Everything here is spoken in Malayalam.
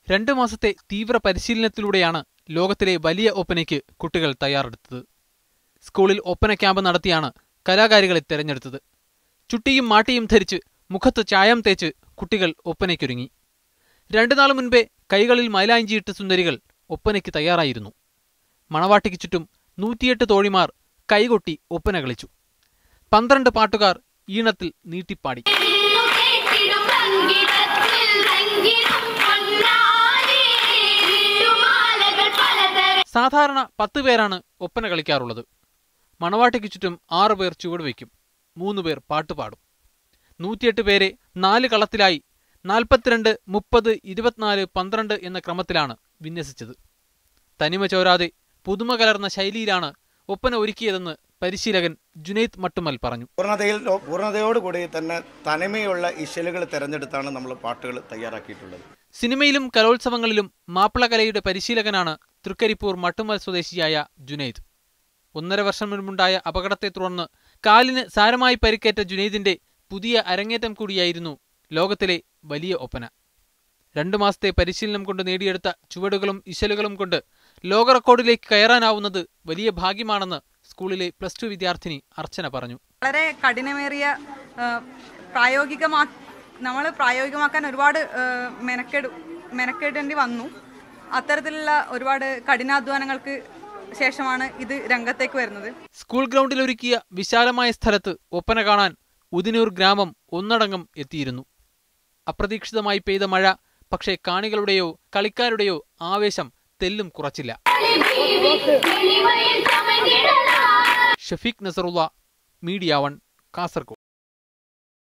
2 മാസത്തെ തീവ്ര പരിശീലനത്തിലൂടെയാണ് ലോകത്തിലെ വലിയ ഒപ്പനയ്ക്ക് കുട്ടികൾ തയ്യാറെടുത്തത്. സ്കൂളിൽ ഒപ്പന ക്യാമ്പ് നടത്തിയാണ് കലാകാരികളെ തെരഞ്ഞെടുത്തത്. ചുട്ടിയും മാട്ടിയും ധരിച്ച് മുഖത്ത് ചായം തേച്ച് കുട്ടികൾ ഒപ്പനയ്ക്കൊരുങ്ങി. 2 നാൾ മുൻപേ കൈകളിൽ മൈലാഞ്ചിയിട്ട് സുന്ദരികൾ ഒപ്പനയ്ക്ക് തയ്യാറായിരുന്നു. മണവാട്ടിക്ക് ചുറ്റും 108 തോഴിമാർ കൈകൊട്ടി ഒപ്പന കളിച്ചു. 12 പാട്ടുകാർ ഈണത്തിൽ നീട്ടിപ്പാടി. സാധാരണ 10 പേരാണ് ഒപ്പന കളിക്കാറുള്ളത്. മണവാട്ടിക്ക് ചുറ്റും 6 പേർ ചുവട് വയ്ക്കും, 3 പേർ പാട്ടുപാടും. 108 പേരെ 4 കളത്തിലായി 42, 30, 24, 12 എന്ന ക്രമത്തിലാണ് വിന്യസിച്ചത്. തനിമ ചോരാതെ പുതുമ കലർന്ന ശൈലിയിലാണ് ഒപ്പന ഒരുക്കിയതെന്ന് പരിശീലകൻ ജുനൈദ് മട്ടുമൽ പറഞ്ഞു. പൂർണ്ണതയോടുകൂടി തന്നെ തനിമയുള്ള ഇശലുകൾ തിരഞ്ഞെടുത്താണ് നമ്മൾ പാട്ടുകൾ തയ്യാറാക്കിയിട്ടുള്ളത്. സിനിമയിലും കലോത്സവങ്ങളിലും മാപ്പിളകലയുടെ പരിശീലകനാണ് തൃക്കരിപ്പൂർ മട്ടുമൽ സ്വദേശിയായ ജുനൈദ്. 1.5 വർഷം മുൻപുണ്ടായ അപകടത്തെ തുടർന്ന് കാലിന് സാരമായി പരിക്കേറ്റ ജുനൈദിന്റെ പുതിയ അരങ്ങേറ്റം കൂടിയായിരുന്നു ലോകത്തിലെ വലിയ ഒപ്പന. 2 മാസത്തെ പരിശീലനം കൊണ്ട് നേടിയെടുത്ത ചുവടുകളും ഇശലുകളും കൊണ്ട് ലോക റെക്കോർഡിലേക്ക് കയറാനാവുന്നത് വലിയ ഭാഗ്യമാണെന്ന് സ്കൂളിലെ +2 വിദ്യാർത്ഥിനി അർച്ചന പറഞ്ഞു. വളരെ കഠിനമേറിയ പ്രായോഗികമാക്കാൻ ഒരുപാട് മെനക്കെടേണ്ടി വന്നു. അത്തരത്തിലുള്ള ഒരുപാട് കഠിനാധ്വാനങ്ങൾക്ക് ശേഷമാണ് ഇത് രംഗത്തേക്ക് വരുന്നത്. സ്കൂൾ ഗ്രൗണ്ടിൽ ഒരുക്കിയ വിശാലമായ സ്ഥലത്ത് ഒപ്പന കാണാൻ ഉദിനൂർ ഗ്രാമം ഒന്നടങ്കം എത്തിയിരുന്നു. അപ്രതീക്ഷിതമായി പെയ്ത മഴ പക്ഷേ കാണികളുടെയോ കളിക്കാരുടെയോ ആവേശം തെല്ലും കുറച്ചില്ല. ഷഫീഖ് നസറുള്ള, മീഡിയ 1, കാസർഗോഡ്.